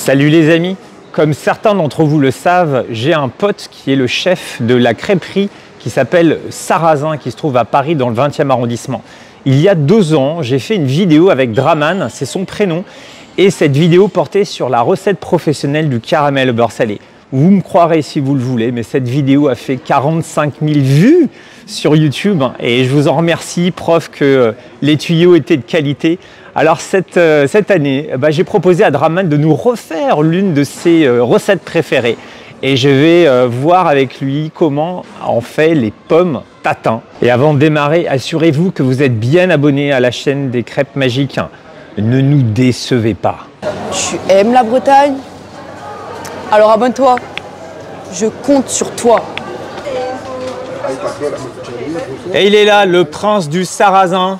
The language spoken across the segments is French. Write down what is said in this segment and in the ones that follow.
Salut les amis, comme certains d'entre vous le savent, j'ai un pote qui est le chef de la crêperie qui s'appelle Sarrazin, qui se trouve à Paris dans le 20e arrondissement. Il y a 2 ans, j'ai fait une vidéo avec Draman, c'est son prénom, et cette vidéo portait sur la recette professionnelle du caramel au beurre salé. Vous me croirez si vous le voulez, mais cette vidéo a fait 45 000 vues sur YouTube et je vous en remercie, preuve que les tuyaux étaient de qualité. Alors cette année, j'ai proposé à Draman de nous refaire l'une de ses recettes préférées et je vais voir avec lui comment on fait les pommes tatin. Et avant de démarrer, assurez-vous que vous êtes bien abonné à la chaîne des crêpes magiques. Ne nous décevez pas. Tu aimes la Bretagne? Alors abonne-toi, je compte sur toi. Et il est là, le prince du Sarrazin.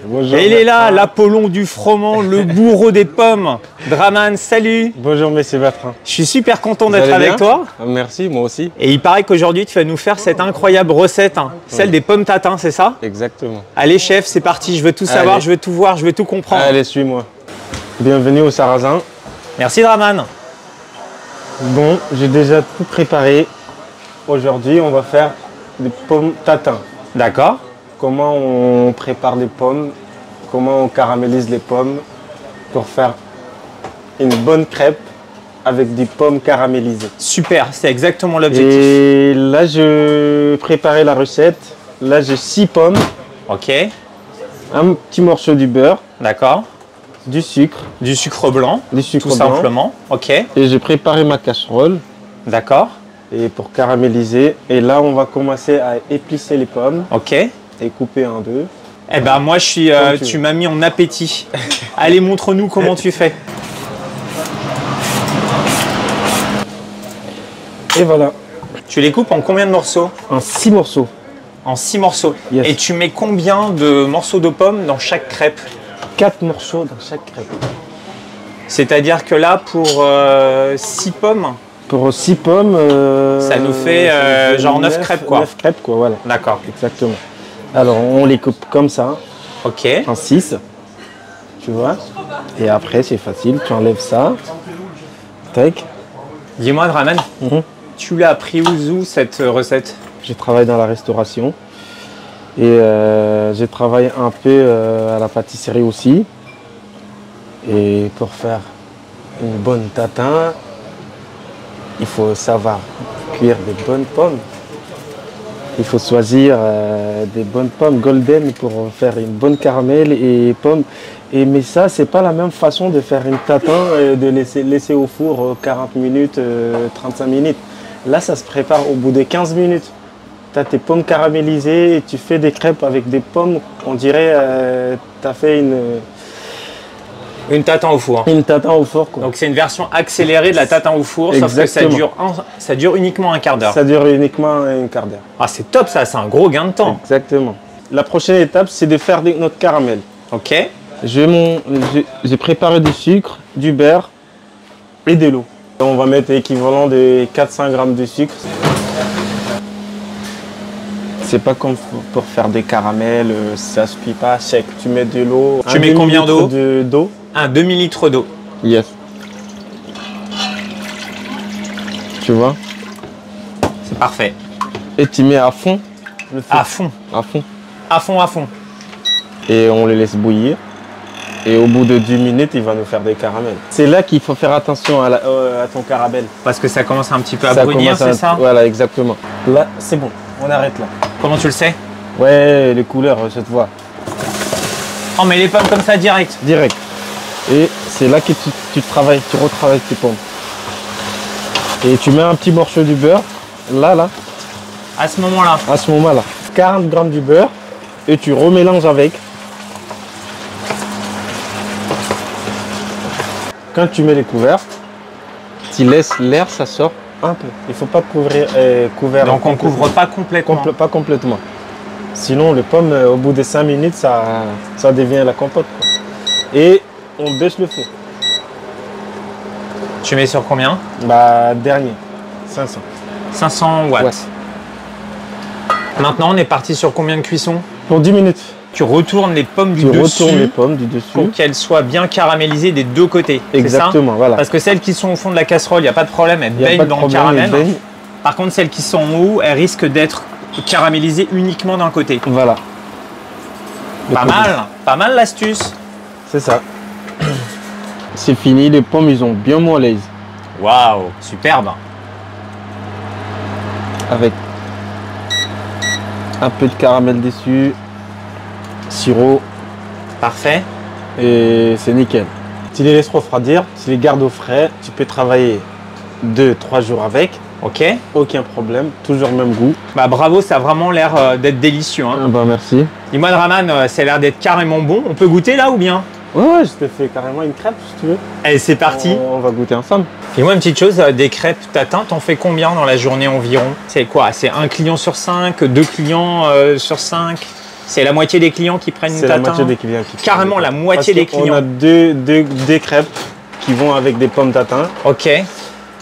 Bonjour. Et il est là, l'Apollon du froment, le bourreau des pommes. Draman, salut. Bonjour monsieur Bertrand. Je suis super content Vous d'être allez avec bien? toi. Merci, moi aussi. Et il paraît qu'aujourd'hui, tu vas nous faire cette incroyable recette, celle des pommes tatin, c'est ça? Exactement. Allez chef, c'est parti, je veux tout savoir, Allez. je veux tout voir, je veux tout comprendre. Allez, suis-moi. Bienvenue au Sarrazin. Merci Draman. Bon, j'ai déjà tout préparé. Aujourd'hui, on va faire des pommes tatin. D'accord. Comment on prépare des pommes, comment on caramélise les pommes pour faire une bonne crêpe avec des pommes caramélisées. Super, c'est exactement l'objectif. Et là, je préparais la recette. Là, j'ai 6 pommes, Ok, un petit morceau du beurre, d'accord. du sucre, Du sucre blanc, du sucre tout blanc. simplement. Ok, Et j'ai préparé ma casserole d'accord. et pour caraméliser. Et là, on va commencer à épicer les pommes Ok. et couper en deux. Eh ben moi, je suis. Comme tu tu veux. m'as mis en appétit. Allez, montre-nous comment tu fais. Et voilà, Tu les coupes en combien de morceaux? en 6 morceaux. En 6 morceaux. Yes. Et tu mets combien de morceaux de pommes dans chaque crêpe? 4 morceaux dans chaque crêpe. C'est-à-dire que là, pour 6 pommes, Pour 6 pommes, ça nous fait genre 9 crêpes, quoi. 9 crêpes, quoi, voilà. D'accord. Exactement. Alors, on les coupe comme ça, Ok. en 6. Tu vois. Et après, c'est facile. Tu enlèves ça. Tac. Dis-moi, Draman, Mhm. tu l'as appris où cette recette? J'ai travaillé dans la restauration. Et j'ai travaillé un peu à la pâtisserie aussi. Et pour faire une bonne tatin, il faut savoir cuire des bonnes pommes. Il faut choisir des bonnes pommes golden pour faire une bonne caramel et pommes. Mais ça, c'est pas la même façon de faire une tatin et de laisser au four 40 minutes, 35 minutes. Là, ça se prépare au bout de 15 minutes. Tu as tes pommes caramélisées et tu fais des crêpes avec des pommes. On dirait tu as fait Une tatin au four. une tatin au four, quoi. Donc c'est une version accélérée de la tatin au four, sauf que Exactement. ça dure uniquement un quart d'heure. Ça dure uniquement un quart d'heure. Ah, c'est top ça, c'est un gros gain de temps. Exactement. La prochaine étape, c'est de faire notre caramel. Ok. J'ai préparé du sucre, du beurre et de l'eau. On va mettre l'équivalent de 400 grammes de sucre. C'est pas comme pour faire des caramels, ça se cuit pas sec. Tu mets de l'eau. Tu mets combien d'eau? D'eau. Un demi-litre d'eau. Yes. Tu vois? C'est parfait. Et tu mets à fond le feu. À fond, À fond. à fond, à fond. Et on les laisse bouillir. Et au bout de 10 minutes, il va nous faire des caramels. C'est là qu'il faut faire attention à ton caramel. Parce que ça commence un petit peu à Ça brunir, commence c'est ça? Voilà, exactement. Là, c'est bon. On arrête là. Comment tu le sais? Ouais, les couleurs, je te vois. Oh, mais les pommes comme ça direct. Direct. Et c'est là que tu retravailles tes pommes. Et tu mets un petit morceau du beurre, là, À ce moment-là. à ce moment-là. 40 grammes du beurre et tu remélanges avec. Quand tu mets les couverts, tu laisses l'air, ça sort un peu. Il ne faut pas couvrir. Donc on couvre pas complètement. Pas complètement. Sinon, les pommes, au bout de 5 minutes, ça devient la compote, quoi. Et on baisse le feu. Tu mets sur combien? Dernier, 500. 500 watts. Ouais. Maintenant, on est parti sur combien de cuisson? Pour 10 minutes. Tu retournes les pommes du Tu dessus retournes les pommes du dessus. pour qu'elles soient bien caramélisées des deux côtés. Exactement, voilà. Parce que celles qui sont au fond de la casserole, il n'y a pas de problème, elles Il y a baignent pas de dans le problème, caramel. elles baignent. Par contre, celles qui sont en haut, elles risquent d'être caramélisées uniquement d'un côté. Voilà. Pas mal l'astuce. C'est ça. C'est fini, les pommes, ils ont bien moelleuses. Waouh, superbe. Avec un peu de caramel dessus, sirop, Parfait. et c'est nickel. Tu les laisses refroidir, tu les gardes au frais, tu peux travailler 2-3 jours avec, Ok. aucun problème, toujours le même goût. Bah bravo, ça a vraiment l'air d'être délicieux. Hein. Ah bah merci. Dis-moi, Draman, ça a l'air d'être carrément bon. On peut goûter là ou bien? Ouais, je te fais carrément une crêpe si tu veux. Allez, c'est parti. On va goûter ensemble. Dis-moi une petite chose, des crêpes tatin, t'en fais combien dans la journée environ? C'est quoi? C'est un client sur 5, 2 clients sur 5? C'est la moitié des clients qui prennent une C'est tatin? la moitié des clients qui Carrément la moitié des clients. On a deux crêpes qui vont avec des pommes tatin. Ok,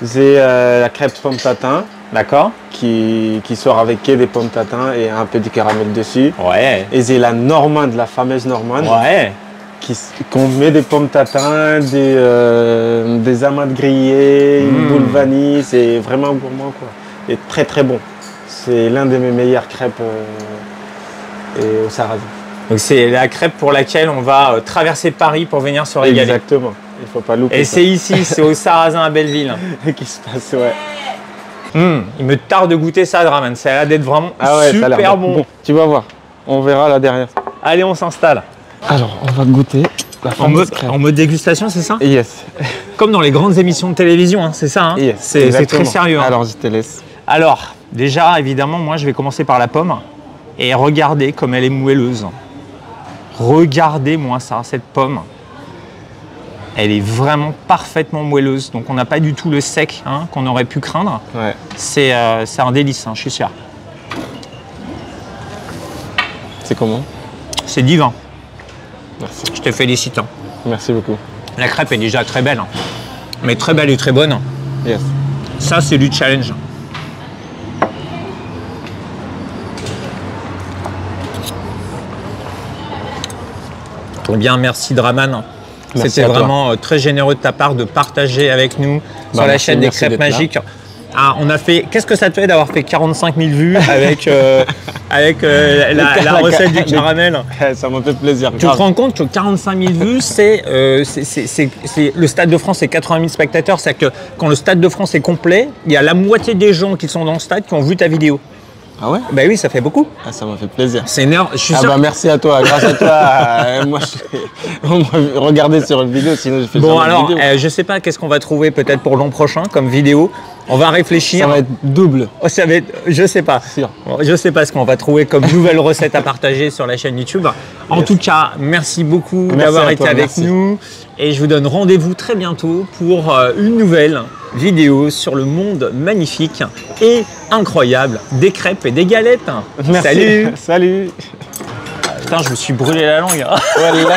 C'est la crêpe pomme tatin d'accord. qui sort avec que des pommes tatin et un peu de caramel dessus. Ouais, Et c'est la normande, la fameuse normande, ouais. qu'on met des pommes tatin, des amandes grillées, une boule vanille. C'est vraiment gourmand quoi. Et très très bon. C'est l'un de mes meilleures crêpes et au sarrasin. Donc c'est la crêpe pour laquelle on va traverser Paris pour venir se régaler. Exactement. Il faut pas louper. Et c'est ici, c'est au Sarrasin à Belleville. qui se passe, ouais. Il me tarde de goûter ça, Draman. Ça a l'air d'être vraiment Ah ouais, ça a l'air super bon. bon. Tu vas voir. On verra là derrière. Allez, on s'installe. Alors, on va goûter la fameuse crêpe. En mode dégustation, c'est ça? Yes. Comme dans les grandes émissions de télévision, hein, c'est ça, hein? Yes, C'est très exactement. sérieux. Hein. Alors, je te laisse. Alors, déjà, évidemment, moi, je vais commencer par la pomme. Et regardez comme elle est moelleuse. Regardez-moi ça, cette pomme. Elle est vraiment parfaitement moelleuse. Donc, on n'a pas du tout le sec hein, qu'on aurait pu craindre. Ouais. C'est un délice, hein, je suis sûr. C'est comment? C'est divin. Merci. Je te félicite. Hein. Merci beaucoup. La crêpe est déjà très belle. Hein. Mais très belle et très bonne. Yes. Ça, c'est du challenge. Eh bien, merci Draman. Merci C'était à toi. vraiment très généreux de ta part de partager avec nous sur la merci, chaîne des merci crêpes d'être là. magiques. Ah, on a fait. Qu'est-ce que ça te fait d'avoir fait 45 000 vues avec, la recette du caramel? Ça m'a fait plaisir. Tu te rends compte que 45 000 vues, c'est le Stade de France, c'est 80 000 spectateurs. C'est-à-dire que quand le Stade de France est complet, il y a la moitié des gens qui sont dans le stade qui ont vu ta vidéo. Ah ouais? Ben oui, ça fait beaucoup. Ah, ça m'a fait plaisir. C'est énorme. Je suis Ah sûr. bah merci à toi. Grâce à toi, moi, on m'a regardé sur une vidéo, sinon je fais Bon jamais de alors, vidéo. je sais pas qu'est-ce qu'on va trouver peut-être pour l'an prochain comme vidéo. On va réfléchir. Ça va être double. Oh, ça va être, je sais pas. Sûr. Bon, je sais pas ce qu'on va trouver comme nouvelle recette à partager sur la chaîne YouTube. En tout cas, merci beaucoup Merci d'avoir à été toi, avec merci. nous. Et je vous donne rendez-vous très bientôt pour une nouvelle vidéo sur le monde magnifique et incroyable des crêpes et des galettes. Merci. Salut. Salut. Putain, je me suis brûlé la langue. Voilà.